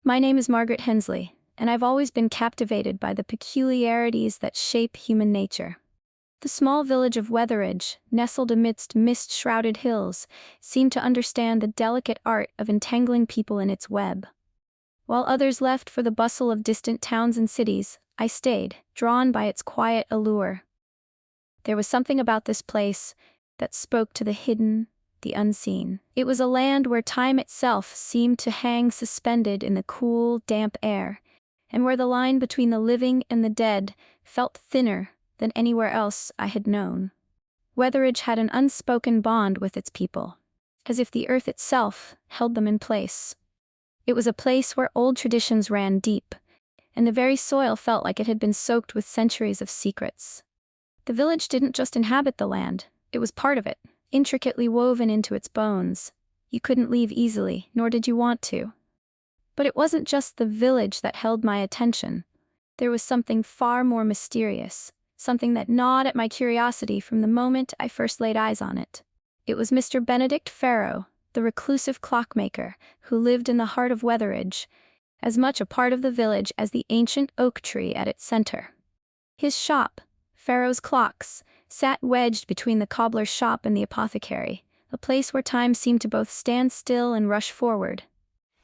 My name is Margaret Hensley, and I've always been captivated by the peculiarities that shape human nature. The small village of Weatheridge, nestled amidst mist-shrouded hills, seemed to understand the delicate art of entangling people in its web. While others left for the bustle of distant towns and cities, I stayed, drawn by its quiet allure. There was something about this place that spoke to the hidden, the unseen. It was a land where time itself seemed to hang suspended in the cool, damp air, and where the line between the living and the dead felt thinner than anywhere else I had known. Weatheridge had an unspoken bond with its people, as if the earth itself held them in place. It was a place where old traditions ran deep, and the very soil felt like it had been soaked with centuries of secrets. The village didn't just inhabit the land, it was part of it, intricately woven into its bones. You couldn't leave easily, nor did you want to. But it wasn't just the village that held my attention. There was something far more mysterious, something that gnawed at my curiosity from the moment I first laid eyes on it. It was Mr. Benedict Farrow, the reclusive clockmaker, who lived in the heart of Weatheridge, as much a part of the village as the ancient oak tree at its center. His shop, Farrow's Clocks, sat wedged between the cobbler's shop and the apothecary, a place where time seemed to both stand still and rush forward.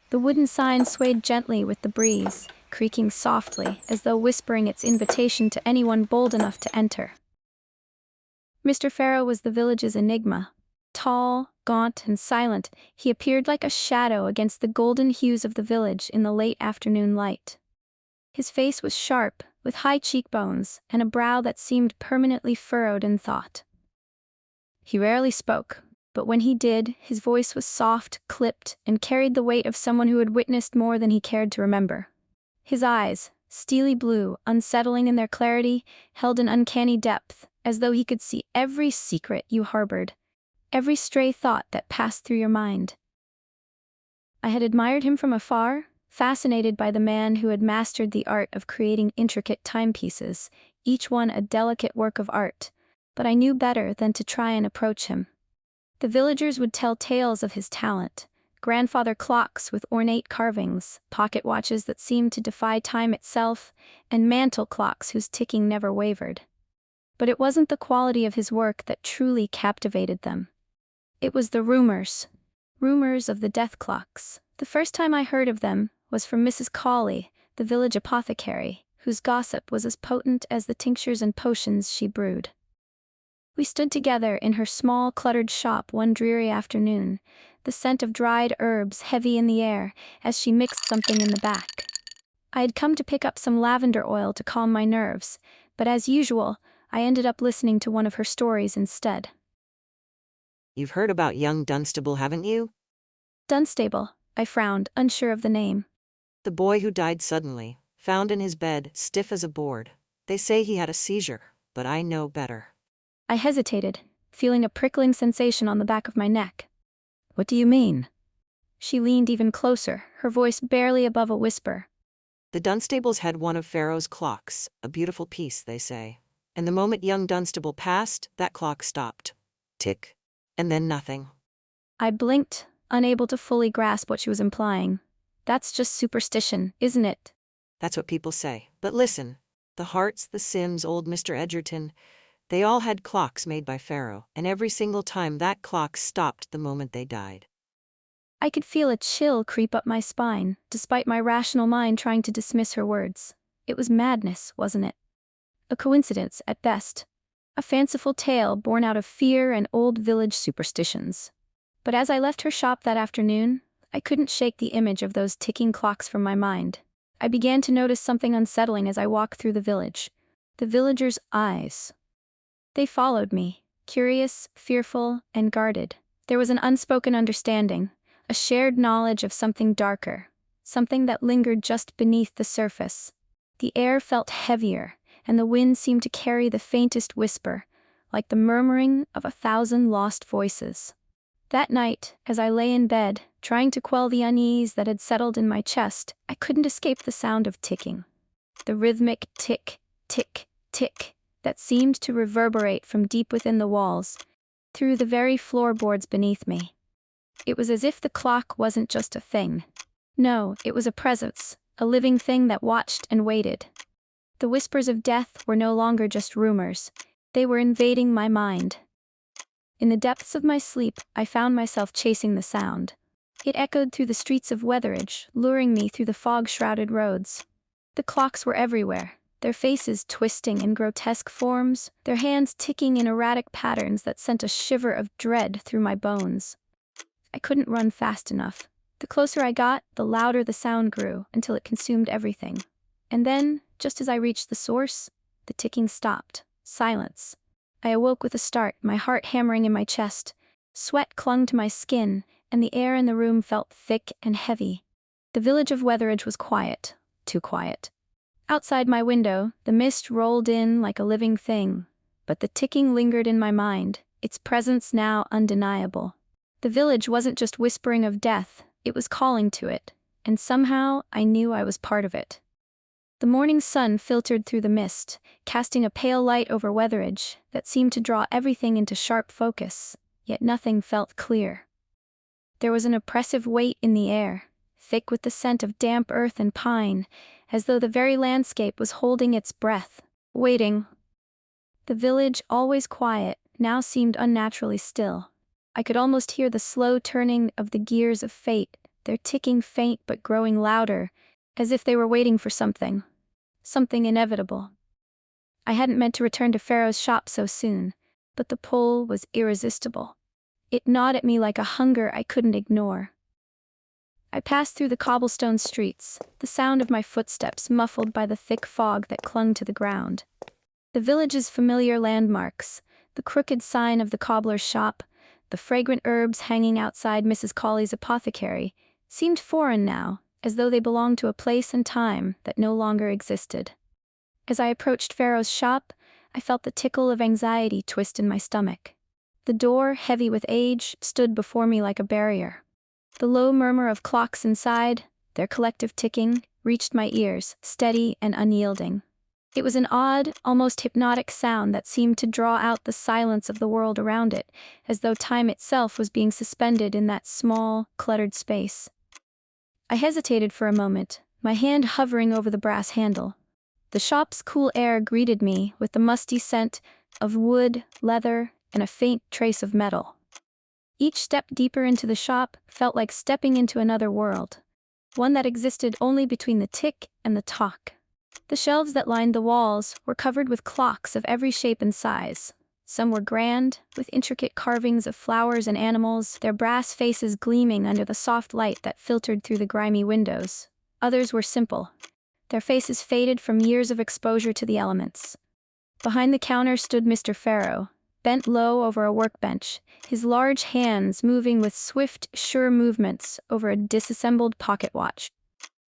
The wooden sign swayed gently with the breeze, creaking softly, as though whispering its invitation to anyone bold enough to enter. Mr. Farrow was the village's enigma. Tall, gaunt, and silent, he appeared like a shadow against the golden hues of the village in the late afternoon light. His face was sharp, with high cheekbones, and a brow that seemed permanently furrowed in thought. He rarely spoke, but when he did, his voice was soft, clipped, and carried the weight of someone who had witnessed more than he cared to remember. His eyes, steely blue, unsettling in their clarity, held an uncanny depth, as though he could see every secret you harbored, every stray thought that passed through your mind. I had admired him from afar, fascinated by the man who had mastered the art of creating intricate timepieces, each one a delicate work of art, but I knew better than to try and approach him. The villagers would tell tales of his talent: grandfather clocks with ornate carvings, pocket watches that seemed to defy time itself, and mantle clocks whose ticking never wavered. But it wasn't the quality of his work that truly captivated them. It was the rumors of the death clocks. The first time I heard of them was from Mrs. Cawley, the village apothecary, whose gossip was as potent as the tinctures and potions she brewed. We stood together in her small, cluttered shop one dreary afternoon, the scent of dried herbs heavy in the air, as she mixed something in the back. I had come to pick up some lavender oil to calm my nerves, but as usual, I ended up listening to one of her stories instead. You've heard about young Dunstable, haven't you? Dunstable, I frowned, unsure of the name. The boy who died suddenly, found in his bed, stiff as a board. They say he had a seizure, but I know better. I hesitated, feeling a prickling sensation on the back of my neck. What do you mean? She leaned even closer, her voice barely above a whisper. The Dunstables had one of Pharaoh's clocks, a beautiful piece, they say. And the moment young Dunstable passed, that clock stopped. Tick. And then nothing. I blinked, unable to fully grasp what she was implying. That's just superstition, isn't it? That's what people say. But listen, the Harts, the Sims, old Mr. Edgerton, they all had clocks made by Pharaoh, and every single time that clock stopped the moment they died. I could feel a chill creep up my spine, despite my rational mind trying to dismiss her words. It was madness, wasn't it? A coincidence, at best. A fanciful tale born out of fear and old village superstitions. But as I left her shop that afternoon, I couldn't shake the image of those ticking clocks from my mind. I began to notice something unsettling as I walked through the village. The villagers' eyes. They followed me, curious, fearful, and guarded. There was an unspoken understanding, a shared knowledge of something darker, something that lingered just beneath the surface. The air felt heavier, and the wind seemed to carry the faintest whisper, like the murmuring of 1,000 lost voices. That night, as I lay in bed, trying to quell the unease that had settled in my chest, I couldn't escape the sound of ticking. The rhythmic tick, tick, tick that seemed to reverberate from deep within the walls, through the very floorboards beneath me. It was as if the clock wasn't just a thing. No, it was a presence, a living thing that watched and waited. The whispers of death were no longer just rumors. They were invading my mind. In the depths of my sleep, I found myself chasing the sound. It echoed through the streets of Weatheridge, luring me through the fog-shrouded roads. The clocks were everywhere, their faces twisting in grotesque forms, their hands ticking in erratic patterns that sent a shiver of dread through my bones. I couldn't run fast enough. The closer I got, the louder the sound grew, until it consumed everything. And then, just as I reached the source, the ticking stopped. Silence. I awoke with a start, my heart hammering in my chest. Sweat clung to my skin, and the air in the room felt thick and heavy. The village of Weatheridge was quiet, too quiet. Outside my window, the mist rolled in like a living thing, but the ticking lingered in my mind, its presence now undeniable. The village wasn't just whispering of death, it was calling to it, and somehow I knew I was part of it. The morning sun filtered through the mist, casting a pale light over Weatheridge that seemed to draw everything into sharp focus, yet nothing felt clear. There was an oppressive weight in the air, thick with the scent of damp earth and pine, as though the very landscape was holding its breath, waiting. The village, always quiet, now seemed unnaturally still. I could almost hear the slow turning of the gears of fate, their ticking faint but growing louder, as if they were waiting for something inevitable. I hadn't meant to return to Pharaoh's shop so soon, but the pull was irresistible. It gnawed at me like a hunger I couldn't ignore. I passed through the cobblestone streets, the sound of my footsteps muffled by the thick fog that clung to the ground. The village's familiar landmarks, the crooked sign of the cobbler's shop, the fragrant herbs hanging outside Mrs. Colley's apothecary, seemed foreign now, as though they belonged to a place and time that no longer existed. As I approached Pharaoh's shop, I felt the tickle of anxiety twist in my stomach. The door, heavy with age, stood before me like a barrier. The low murmur of clocks inside, their collective ticking, reached my ears, steady and unyielding. It was an odd, almost hypnotic sound that seemed to draw out the silence of the world around it, as though time itself was being suspended in that small, cluttered space. I hesitated for a moment, my hand hovering over the brass handle. The shop's cool air greeted me with the musty scent of wood, leather, and a faint trace of metal. Each step deeper into the shop felt like stepping into another world, one that existed only between the tick and the tock. The shelves that lined the walls were covered with clocks of every shape and size. Some were grand, with intricate carvings of flowers and animals, their brass faces gleaming under the soft light that filtered through the grimy windows. Others were simple, their faces faded from years of exposure to the elements. Behind the counter stood Mr. Pharaoh, bent low over a workbench, his large hands moving with swift, sure movements over a disassembled pocket watch.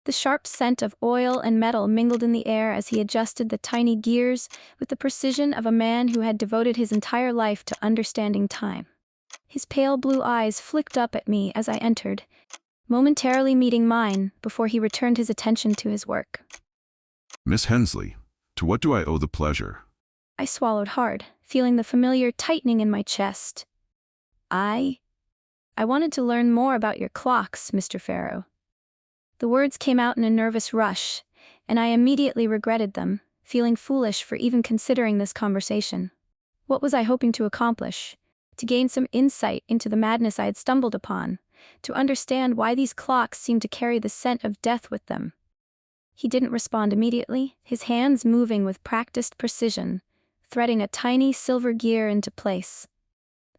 The sharp scent of oil and metal mingled in the air as he adjusted the tiny gears with the precision of a man who had devoted his entire life to understanding time. His pale blue eyes flicked up at me as I entered, momentarily meeting mine before he returned his attention to his work. Miss Hensley, to what do I owe the pleasure? I swallowed hard, feeling the familiar tightening in my chest. I wanted to learn more about your clocks, Mr. Pharaoh. The words came out in a nervous rush, and I immediately regretted them, feeling foolish for even considering this conversation. What was I hoping to accomplish? To gain some insight into the madness I had stumbled upon, to understand why these clocks seemed to carry the scent of death with them. He didn't respond immediately, his hands moving with practiced precision, threading a tiny silver gear into place.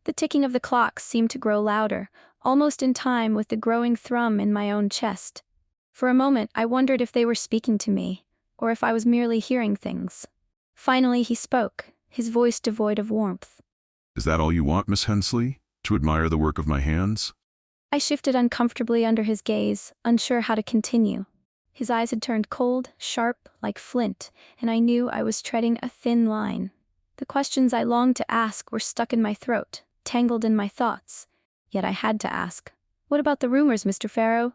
The ticking of the clocks seemed to grow louder, almost in time with the growing thrum in my own chest. For a moment, I wondered if they were speaking to me, or if I was merely hearing things. Finally, he spoke, his voice devoid of warmth. Is that all you want, Miss Hensley? To admire the work of my hands? I shifted uncomfortably under his gaze, unsure how to continue. His eyes had turned cold, sharp, like flint, and I knew I was treading a thin line. The questions I longed to ask were stuck in my throat, tangled in my thoughts. Yet I had to ask. What about the rumors, Mr. Pharaoh?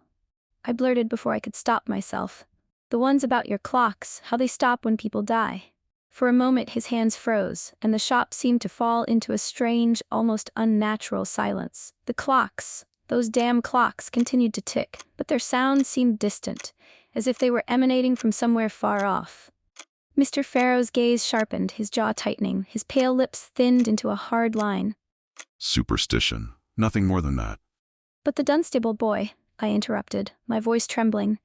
I blurted before I could stop myself. The ones about your clocks, how they stop when people die. For a moment his hands froze, and the shop seemed to fall into a strange, almost unnatural silence. The clocks, Those damn clocks continued to tick, but their sound seemed distant, as if they were emanating from somewhere far off. Mr. Pharaoh's gaze sharpened, his jaw tightening, his pale lips thinned into a hard line. Superstition. Nothing more than that. But the Dunstable boy, I interrupted, my voice trembling,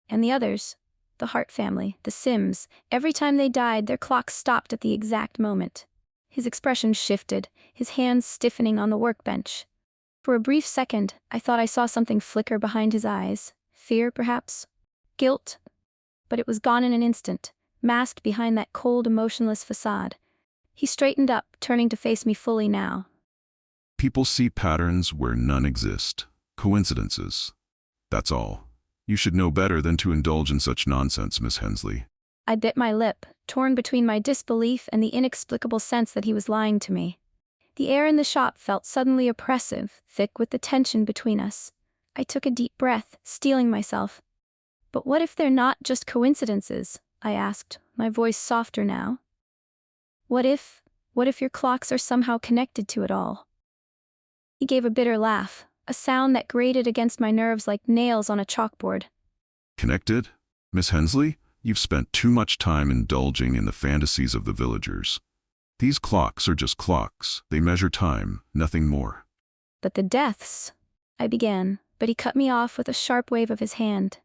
and the others, the Hart family, the Sims, every time they died, their clocks stopped at the exact moment. His expression shifted, his hands stiffening on the workbench. For a brief second, I thought I saw something flicker behind his eyes. Fear, perhaps? Guilt? But it was gone in an instant, masked behind that cold, emotionless facade. He straightened up, turning to face me fully now. People see patterns where none exist. Coincidences. That's all. You should know better than to indulge in such nonsense, Miss Hensley. I bit my lip, torn between my disbelief and the inexplicable sense that he was lying to me. The air in the shop felt suddenly oppressive, thick with the tension between us. I took a deep breath, steeling myself. But what if they're not just coincidences? I asked, my voice softer now. What if your clocks are somehow connected to it all? He gave a bitter laugh, a sound that grated against my nerves like nails on a chalkboard. Connected? Miss Hensley, you've spent too much time indulging in the fantasies of the villagers. These clocks are just clocks. They measure time, nothing more. But the deaths, I began, but he cut me off with a sharp wave of his hand.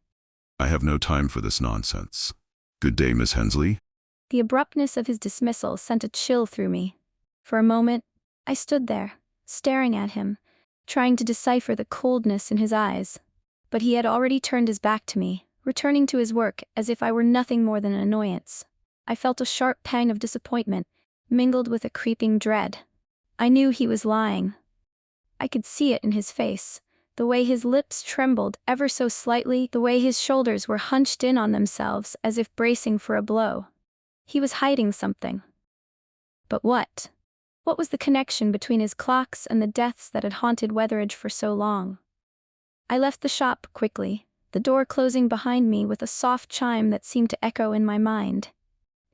I have no time for this nonsense. Good day, Miss Hensley. The abruptness of his dismissal sent a chill through me. For a moment, I stood there, staring at him, trying to decipher the coldness in his eyes. But he had already turned his back to me, returning to his work as if I were nothing more than an annoyance. I felt a sharp pang of disappointment, mingled with a creeping dread. I knew he was lying. I could see it in his face, the way his lips trembled ever so slightly, the way his shoulders were hunched in on themselves as if bracing for a blow. He was hiding something. But what? What was the connection between his clocks and the deaths that had haunted Weatheridge for so long? I left the shop quickly, the door closing behind me with a soft chime that seemed to echo in my mind.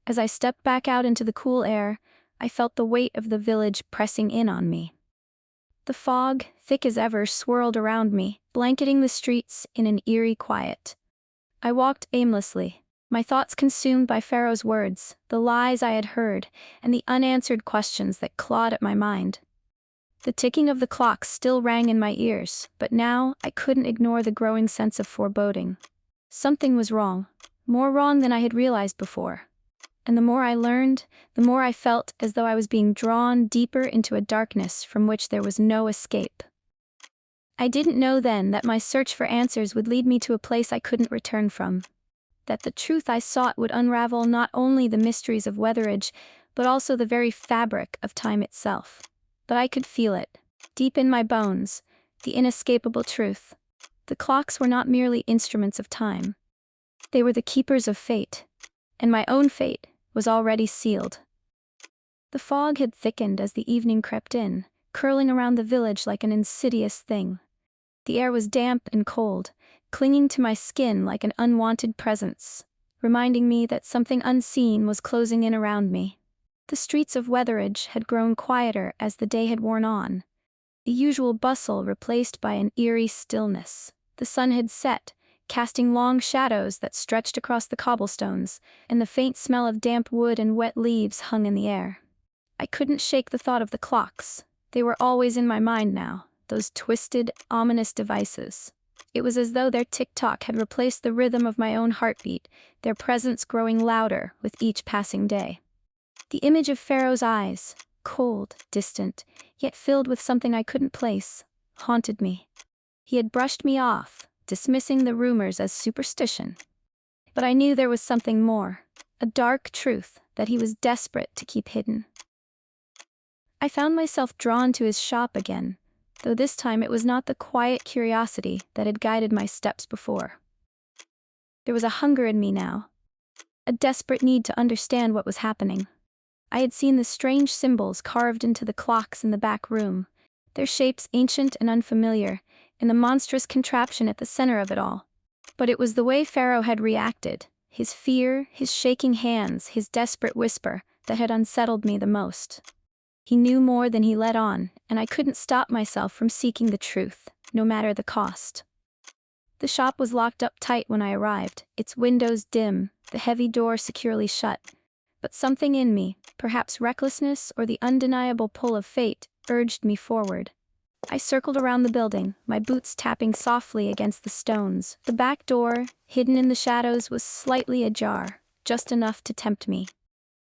As I stepped back out into the cool air, I felt the weight of the village pressing in on me. The fog, thick as ever, swirled around me, blanketing the streets in an eerie quiet. I walked aimlessly, my thoughts consumed by Pharaoh's words, the lies I had heard, and the unanswered questions that clawed at my mind. The ticking of the clocks still rang in my ears, but now I couldn't ignore the growing sense of foreboding. Something was wrong, more wrong than I had realized before. And the more I learned, the more I felt as though I was being drawn deeper into a darkness from which there was no escape. I didn't know then that my search for answers would lead me to a place I couldn't return from. That the truth I sought would unravel not only the mysteries of Weatheridge, but also the very fabric of time itself. But I could feel it, deep in my bones, the inescapable truth. The clocks were not merely instruments of time. They were the keepers of fate, and my own fate was already sealed. The fog had thickened as the evening crept in, curling around the village like an insidious thing. The air was damp and cold, clinging to my skin like an unwanted presence, reminding me that something unseen was closing in around me. The streets of Weatheridge had grown quieter as the day had worn on, the usual bustle replaced by an eerie stillness. The sun had set, casting long shadows that stretched across the cobblestones, and the faint smell of damp wood and wet leaves hung in the air. I couldn't shake the thought of the clocks. They were always in my mind now, those twisted, ominous devices. It was as though their tick-tock had replaced the rhythm of my own heartbeat, their presence growing louder with each passing day. The image of Pharaoh's eyes, cold, distant, yet filled with something I couldn't place, haunted me. He had brushed me off, dismissing the rumors as superstition. But I knew there was something more, a dark truth that he was desperate to keep hidden. I found myself drawn to his shop again, though this time it was not the quiet curiosity that had guided my steps before. There was a hunger in me now, a desperate need to understand what was happening. I had seen the strange symbols carved into the clocks in the back room, their shapes ancient and unfamiliar, and the monstrous contraption at the center of it all. But it was the way Pharaoh had reacted, his fear, his shaking hands, his desperate whisper, that had unsettled me the most. He knew more than he let on, and I couldn't stop myself from seeking the truth. no matter the cost. The shop was locked up tight when I arrived, its windows dim, the heavy door securely shut. But something in me, perhaps recklessness or the undeniable pull of fate, urged me forward. I circled around the building, my boots tapping softly against the stones. The back door, hidden in the shadows, was slightly ajar, just enough to tempt me.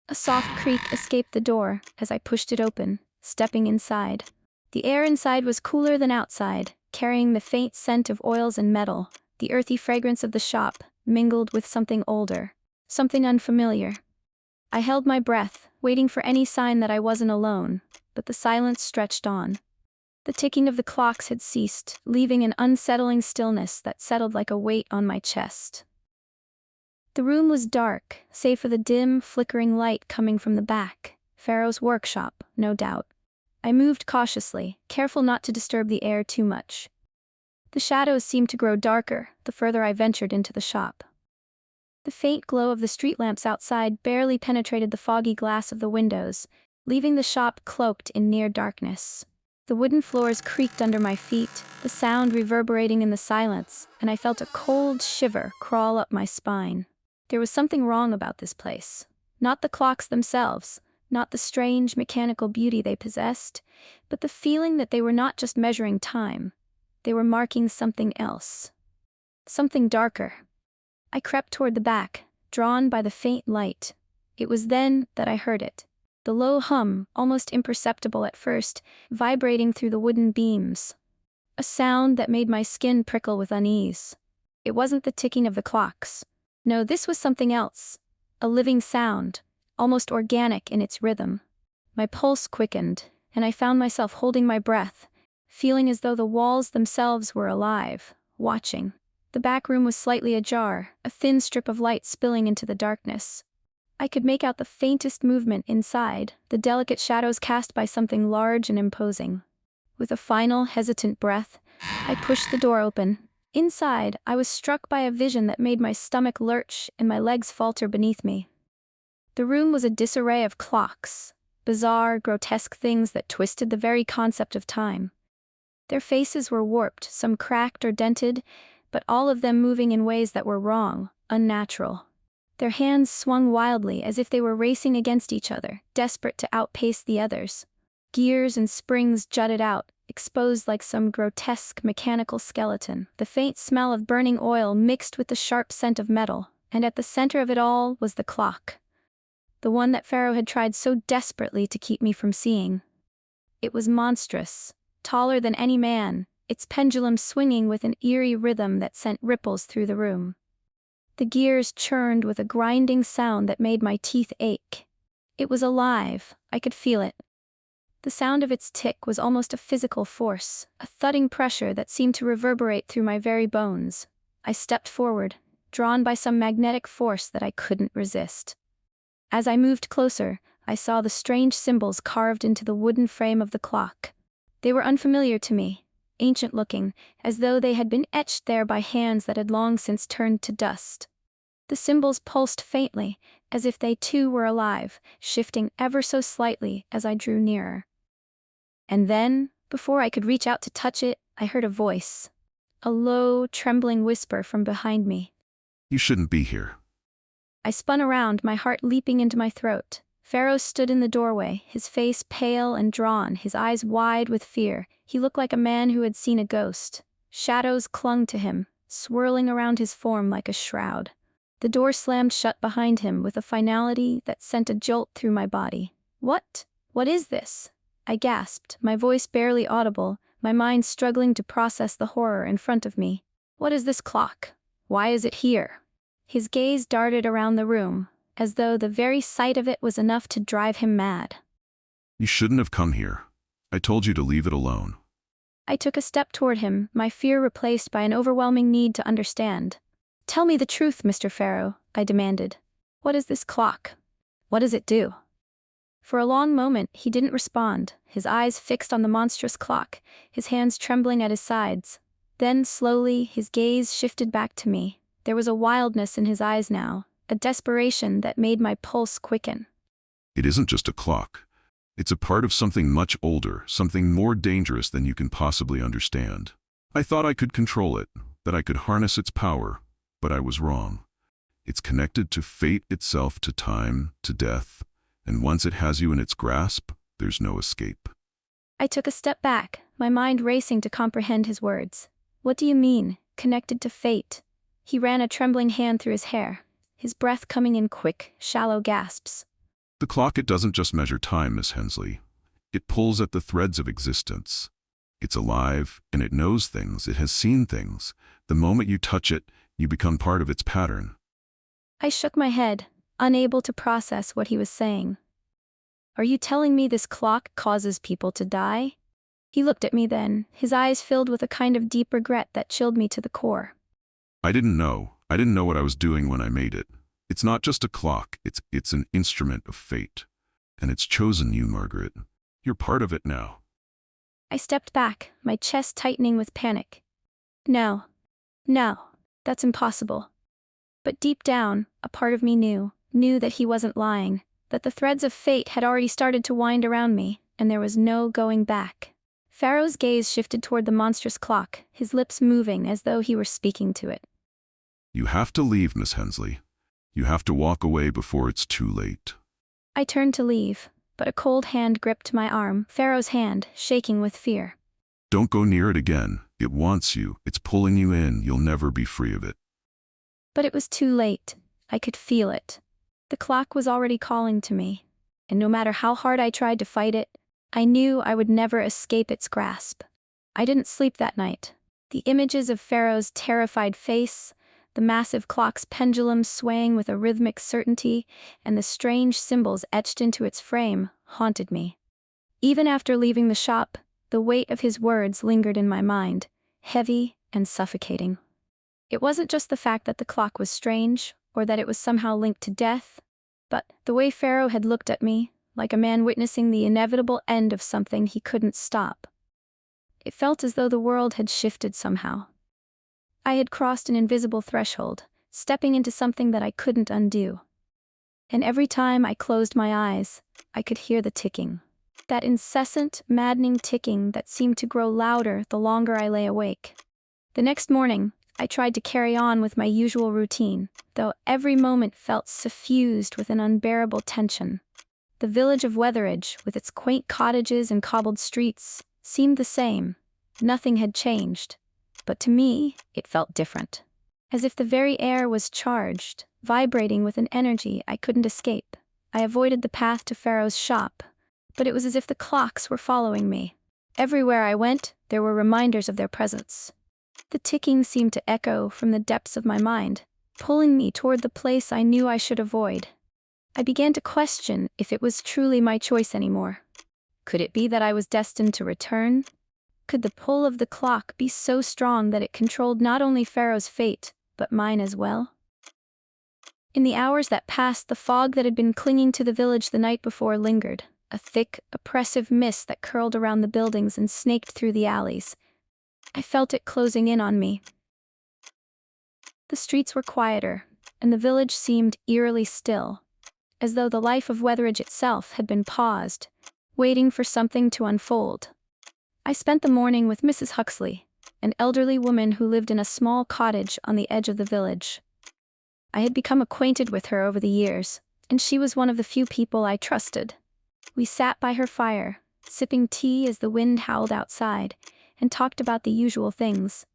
A soft creak escaped the door as I pushed it open, stepping inside. The air inside was cooler than outside, carrying the faint scent of oils and metal, the earthy fragrance of the shop, mingled with something older, something unfamiliar. I held my breath, waiting for any sign that I wasn't alone, but the silence stretched on. The ticking of the clocks had ceased, leaving an unsettling stillness that settled like a weight on my chest. The room was dark, save for the dim, flickering light coming from the back. Pharaoh's workshop, no doubt. I moved cautiously, careful not to disturb the air too much. The shadows seemed to grow darker the further I ventured into the shop. The faint glow of the street lamps outside barely penetrated the foggy glass of the windows, leaving the shop cloaked in near darkness. The wooden floors creaked under my feet, the sound reverberating in the silence, and I felt a cold shiver crawl up my spine. There was something wrong about this place. Not the clocks themselves, not the strange mechanical beauty they possessed, but the feeling that they were not just measuring time. They were marking something else. Something darker. I crept toward the back, drawn by the faint light. It was then that I heard it. The low hum, almost imperceptible at first, vibrating through the wooden beams. A sound that made my skin prickle with unease. It wasn't the ticking of the clocks. No, this was something else. A living sound, almost organic in its rhythm. My pulse quickened, and I found myself holding my breath, feeling as though the walls themselves were alive, watching. The back room was slightly ajar, a thin strip of light spilling into the darkness. I could make out the faintest movement inside, the delicate shadows cast by something large and imposing. With a final, hesitant breath, I pushed the door open. Inside, I was struck by a vision that made my stomach lurch and my legs falter beneath me. The room was a disarray of clocks, bizarre, grotesque things that twisted the very concept of time. Their faces were warped, some cracked or dented, but all of them moving in ways that were wrong, unnatural. Their hands swung wildly as if they were racing against each other, desperate to outpace the others. Gears and springs jutted out, exposed like some grotesque mechanical skeleton. The faint smell of burning oil mixed with the sharp scent of metal, and at the center of it all was the clock. The one that Pharaoh had tried so desperately to keep me from seeing. It was monstrous, taller than any man, its pendulum swinging with an eerie rhythm that sent ripples through the room. The gears churned with a grinding sound that made my teeth ache. It was alive, I could feel it. The sound of its tick was almost a physical force, a thudding pressure that seemed to reverberate through my very bones. I stepped forward, drawn by some magnetic force that I couldn't resist. As I moved closer, I saw the strange symbols carved into the wooden frame of the clock. They were unfamiliar to me, ancient-looking, as though they had been etched there by hands that had long since turned to dust. The symbols pulsed faintly, as if they too were alive, shifting ever so slightly as I drew nearer. And then, before I could reach out to touch it, I heard a voice. A low, trembling whisper from behind me. You shouldn't be here. I spun around, my heart leaping into my throat. Pharaoh stood in the doorway, his face pale and drawn, his eyes wide with fear. He looked like a man who had seen a ghost. Shadows clung to him, swirling around his form like a shroud. The door slammed shut behind him with a finality that sent a jolt through my body. What? What is this? I gasped, my voice barely audible, my mind struggling to process the horror in front of me. What is this clock? Why is it here? His gaze darted around the room, as though the very sight of it was enough to drive him mad. You shouldn't have come here. I told you to leave it alone. I took a step toward him, my fear replaced by an overwhelming need to understand. Tell me the truth, Mr. Pharaoh, I demanded. What is this clock? What does it do? For a long moment, he didn't respond, his eyes fixed on the monstrous clock, his hands trembling at his sides. Then, slowly, his gaze shifted back to me. There was a wildness in his eyes now, a desperation that made my pulse quicken. It isn't just a clock. It's a part of something much older, something more dangerous than you can possibly understand. I thought I could control it, that I could harness its power, but I was wrong. It's connected to fate itself, to time, to death, and once it has you in its grasp, there's no escape. I took a step back, my mind racing to comprehend his words. What do you mean, connected to fate? He ran a trembling hand through his hair, his breath coming in quick, shallow gasps. The clock, it doesn't just measure time, Miss Hensley. It pulls at the threads of existence. It's alive, and it knows things, it has seen things. The moment you touch it, you become part of its pattern. I shook my head, unable to process what he was saying. Are you telling me this clock causes people to die? He looked at me then, his eyes filled with a kind of deep regret that chilled me to the core. I didn't know. I didn't know what I was doing when I made it. It's not just a clock, it's an instrument of fate. And it's chosen you, Margaret. You're part of it now. I stepped back, my chest tightening with panic. No, that's impossible. But deep down, a part of me knew that he wasn't lying, that the threads of fate had already started to wind around me, and there was no going back. Pharaoh's gaze shifted toward the monstrous clock, his lips moving as though he were speaking to it. You have to leave, Miss Hensley. You have to walk away before it's too late. I turned to leave, but a cold hand gripped my arm, Pharaoh's hand, shaking with fear. Don't go near it again. It wants you. It's pulling you in. You'll never be free of it. But it was too late. I could feel it. The clock was already calling to me, and no matter how hard I tried to fight it, I knew I would never escape its grasp. I didn't sleep that night. The images of Pharaoh's terrified face, the massive clock's pendulum swaying with a rhythmic certainty, and the strange symbols etched into its frame haunted me. Even after leaving the shop, the weight of his words lingered in my mind, heavy and suffocating. It wasn't just the fact that the clock was strange, or that it was somehow linked to death, but the way Pharaoh had looked at me, like a man witnessing the inevitable end of something he couldn't stop. It felt as though the world had shifted somehow. I had crossed an invisible threshold, stepping into something that I couldn't undo. And every time I closed my eyes, I could hear the ticking. That incessant, maddening ticking that seemed to grow louder the longer I lay awake. The next morning, I tried to carry on with my usual routine, though every moment felt suffused with an unbearable tension. The village of Weatheridge, with its quaint cottages and cobbled streets, seemed the same. Nothing had changed. But to me, it felt different. As if the very air was charged, vibrating with an energy I couldn't escape. I avoided the path to Pharaoh's shop, but it was as if the clocks were following me. Everywhere I went, there were reminders of their presence. The ticking seemed to echo from the depths of my mind, pulling me toward the place I knew I should avoid. I began to question if it was truly my choice anymore. Could it be that I was destined to return? Could the pull of the clock be so strong that it controlled not only Pharaoh's fate, but mine as well? In the hours that passed, the fog that had been clinging to the village the night before lingered, a thick, oppressive mist that curled around the buildings and snaked through the alleys. I felt it closing in on me. The streets were quieter, and the village seemed eerily still, as though the life of Weatheridge itself had been paused, waiting for something to unfold. I spent the morning with Mrs. Huxley, an elderly woman who lived in a small cottage on the edge of the village. I had become acquainted with her over the years, and she was one of the few people I trusted. We sat by her fire, sipping tea as the wind howled outside, and talked about the usual things: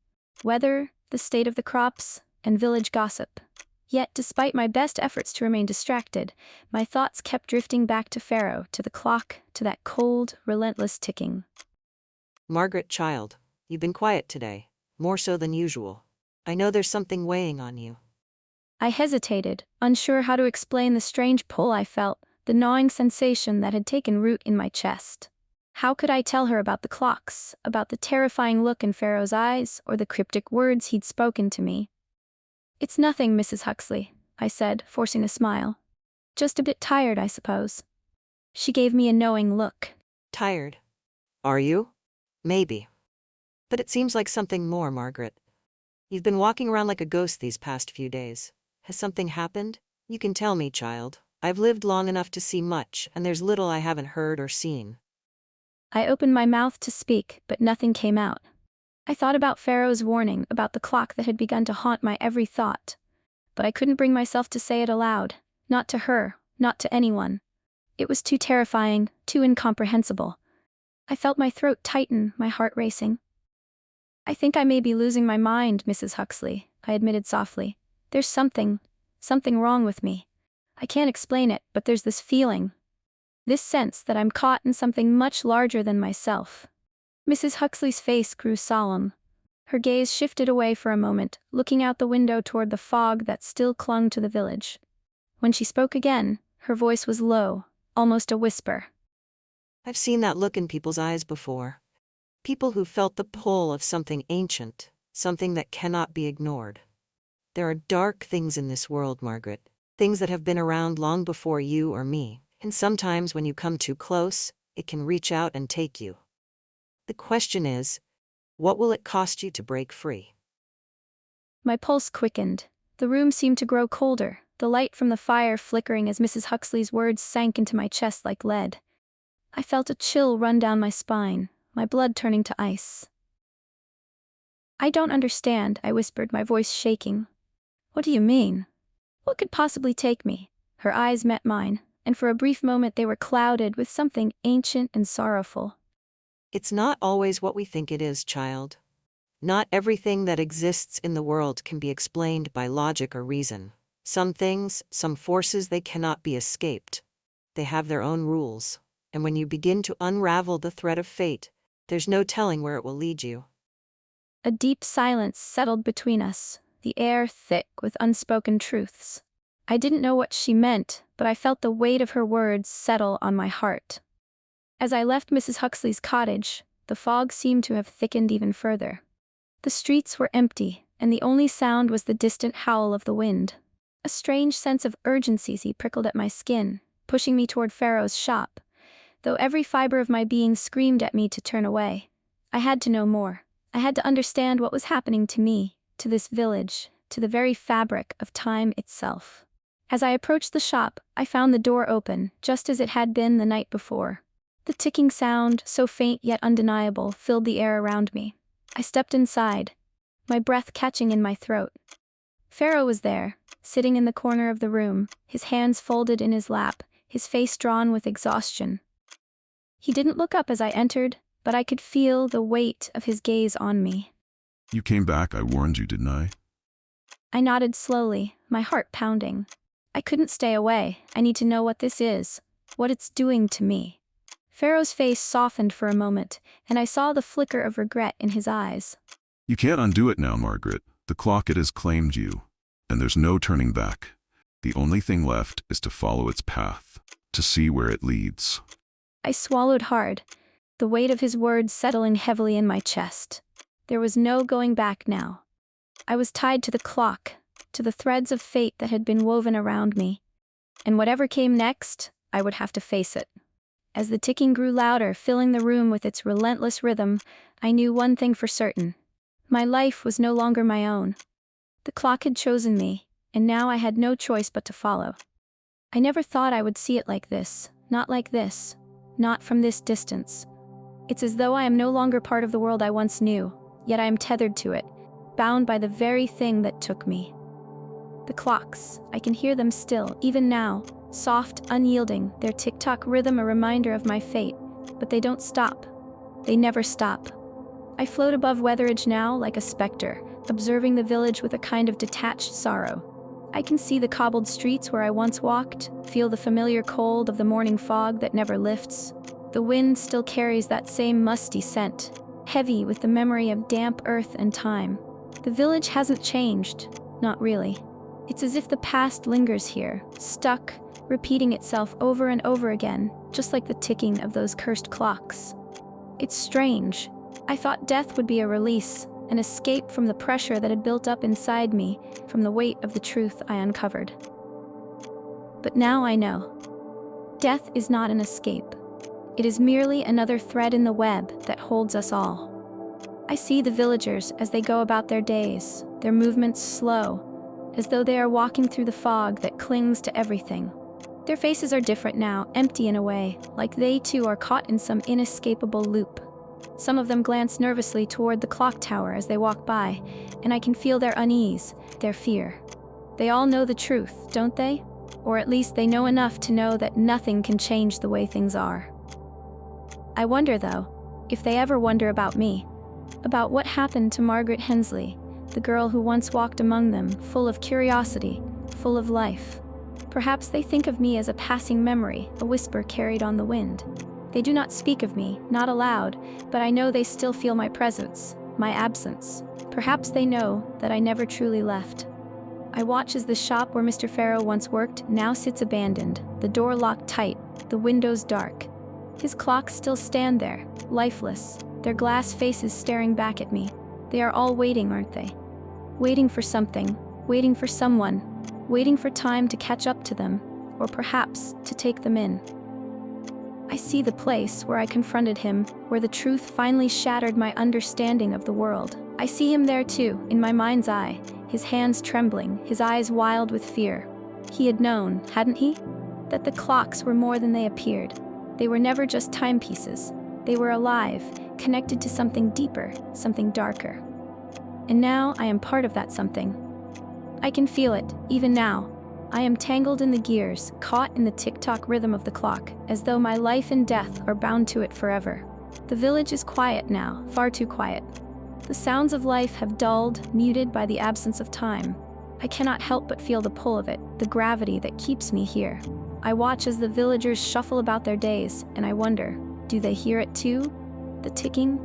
weather, the state of the crops, and village gossip. Yet, despite my best efforts to remain distracted, my thoughts kept drifting back to Pharaoh, to the clock, to that cold, relentless ticking. Margaret, child, you've been quiet today, more so than usual. I know there's something weighing on you. I hesitated, unsure how to explain the strange pull I felt, the gnawing sensation that had taken root in my chest. How could I tell her about the clocks, about the terrifying look in Pharaoh's eyes, or the cryptic words he'd spoken to me? "It's nothing, Mrs. Huxley," I said, forcing a smile. "Just a bit tired, I suppose." She gave me a knowing look. Tired? Are you? Maybe. But it seems like something more, Margaret. You've been walking around like a ghost these past few days. Has something happened? You can tell me, child. I've lived long enough to see much, and there's little I haven't heard or seen. I opened my mouth to speak, but nothing came out. I thought about Pharaoh's warning, about the clock that had begun to haunt my every thought. But I couldn't bring myself to say it aloud, not to her, not to anyone. It was too terrifying, too incomprehensible. I felt my throat tighten, my heart racing. I think I may be losing my mind, Mrs. Huxley, I admitted softly. There's something wrong with me. I can't explain it, but there's this feeling. This sense that I'm caught in something much larger than myself. Mrs. Huxley's face grew solemn. Her gaze shifted away for a moment, looking out the window toward the fog that still clung to the village. When she spoke again, her voice was low, almost a whisper. I've seen that look in people's eyes before. People who felt the pull of something ancient, something that cannot be ignored. There are dark things in this world, Margaret. Things that have been around long before you or me, and sometimes when you come too close, it can reach out and take you. The question is, what will it cost you to break free? My pulse quickened. The room seemed to grow colder, the light from the fire flickering as Mrs. Huxley's words sank into my chest like lead. I felt a chill run down my spine, my blood turning to ice. I don't understand, I whispered, my voice shaking. What do you mean? What could possibly take me? Her eyes met mine, and for a brief moment they were clouded with something ancient and sorrowful. It's not always what we think it is, child. Not everything that exists in the world can be explained by logic or reason. Some things, some forces, they cannot be escaped. They have their own rules, and when you begin to unravel the thread of fate, there's no telling where it will lead you. A deep silence settled between us, the air thick with unspoken truths. I didn't know what she meant, but I felt the weight of her words settle on my heart. As I left Mrs. Huxley's cottage, the fog seemed to have thickened even further. The streets were empty, and the only sound was the distant howl of the wind. A strange sense of urgency prickled at my skin, pushing me toward Pharaoh's shop, though every fiber of my being screamed at me to turn away. I had to know more. I had to understand what was happening to me, to this village, to the very fabric of time itself. As I approached the shop, I found the door open, just as it had been the night before. The ticking sound, so faint yet undeniable, filled the air around me. I stepped inside, my breath catching in my throat. Pharaoh was there, sitting in the corner of the room, his hands folded in his lap, his face drawn with exhaustion. He didn't look up as I entered, but I could feel the weight of his gaze on me. You came back, I warned you, didn't I? I nodded slowly, my heart pounding. I couldn't stay away. I need to know what this is, what it's doing to me. Pharaoh's face softened for a moment, and I saw the flicker of regret in his eyes. You can't undo it now, Margaret. The clock, it has claimed you, and there's no turning back. The only thing left is to follow its path, to see where it leads. I swallowed hard, the weight of his words settling heavily in my chest. There was no going back now. I was tied to the clock, to the threads of fate that had been woven around me, and whatever came next, I would have to face it. As the ticking grew louder, filling the room with its relentless rhythm, I knew one thing for certain. My life was no longer my own. The clock had chosen me, and now I had no choice but to follow. I never thought I would see it like this, not like this, not from this distance. It's as though I am no longer part of the world I once knew, yet I am tethered to it, bound by the very thing that took me. The clocks, I can hear them still, even now, soft, unyielding, their tick-tock rhythm a reminder of my fate, but they don't stop. They never stop. I float above Weatheridge now like a specter, observing the village with a kind of detached sorrow. I can see the cobbled streets where I once walked, feel the familiar cold of the morning fog that never lifts. The wind still carries that same musty scent, heavy with the memory of damp earth and time. The village hasn't changed, not really. It's as if the past lingers here, stuck, repeating itself over and over again, just like the ticking of those cursed clocks. It's strange. I thought death would be a release, an escape from the pressure that had built up inside me, from the weight of the truth I uncovered. But now I know. Death is not an escape. It is merely another thread in the web that holds us all. I see the villagers as they go about their days, their movements slow, as though they are walking through the fog that clings to everything. Their faces are different now, empty in a way, like they too are caught in some inescapable loop. Some of them glance nervously toward the clock tower as they walk by, and I can feel their unease, their fear. They all know the truth, don't they? Or at least they know enough to know that nothing can change the way things are. I wonder, though, if they ever wonder about me, about what happened to Margaret Hensley, the girl who once walked among them, full of curiosity, full of life. Perhaps they think of me as a passing memory, a whisper carried on the wind. They do not speak of me, not aloud, but I know they still feel my presence, my absence. Perhaps they know that I never truly left. I watch as the shop where Mr. Farrow once worked now sits abandoned, the door locked tight, the windows dark. His clocks still stand there, lifeless, their glass faces staring back at me. They are all waiting, aren't they? Waiting for something, waiting for someone, waiting for time to catch up to them, or perhaps to take them in. I see the place where I confronted him, where the truth finally shattered my understanding of the world. I see him there too, in my mind's eye, his hands trembling, his eyes wild with fear. He had known, hadn't he? That the clocks were more than they appeared. They were never just timepieces. They were alive, connected to something deeper, something darker. And now I am part of that something. I can feel it, even now. I am tangled in the gears, caught in the tick-tock rhythm of the clock, as though my life and death are bound to it forever. The village is quiet now, far too quiet. The sounds of life have dulled, muted by the absence of time. I cannot help but feel the pull of it, the gravity that keeps me here. I watch as the villagers shuffle about their days, and I wonder, do they hear it too? The ticking?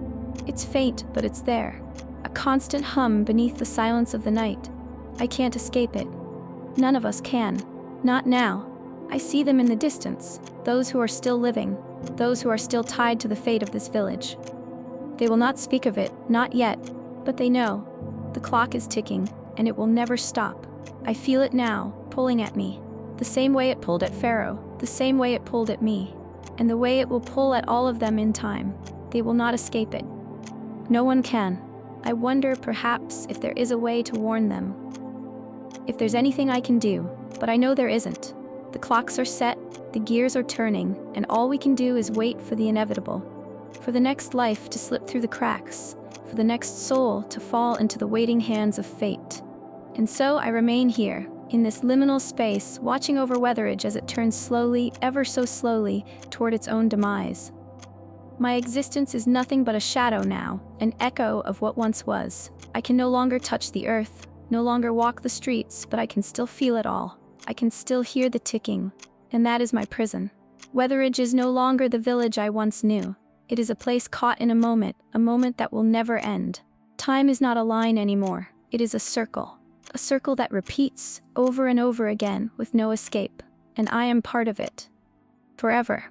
It's faint, but it's there. A constant hum beneath the silence of the night. I can't escape it. None of us can. Not now. I see them in the distance, those who are still living, those who are still tied to the fate of this village. They will not speak of it, not yet, but they know. The clock is ticking, and it will never stop. I feel it now, pulling at me. The same way it pulled at Pharaoh, the same way it pulled at me, and the way it will pull at all of them in time. They will not escape it. No one can. I wonder, perhaps, if there is a way to warn them. If there's anything I can do, but I know there isn't. The clocks are set, the gears are turning, and all we can do is wait for the inevitable. For the next life to slip through the cracks, for the next soul to fall into the waiting hands of fate. And so I remain here, in this liminal space, watching over Weatheridge as it turns slowly, ever so slowly, toward its own demise. My existence is nothing but a shadow now, an echo of what once was. I can no longer touch the earth, no longer walk the streets, but I can still feel it all. I can still hear the ticking, and that is my prison. Weatheridge is no longer the village I once knew. It is a place caught in a moment that will never end. Time is not a line anymore. It is a circle that repeats over and over again with no escape, and I am part of it. Forever.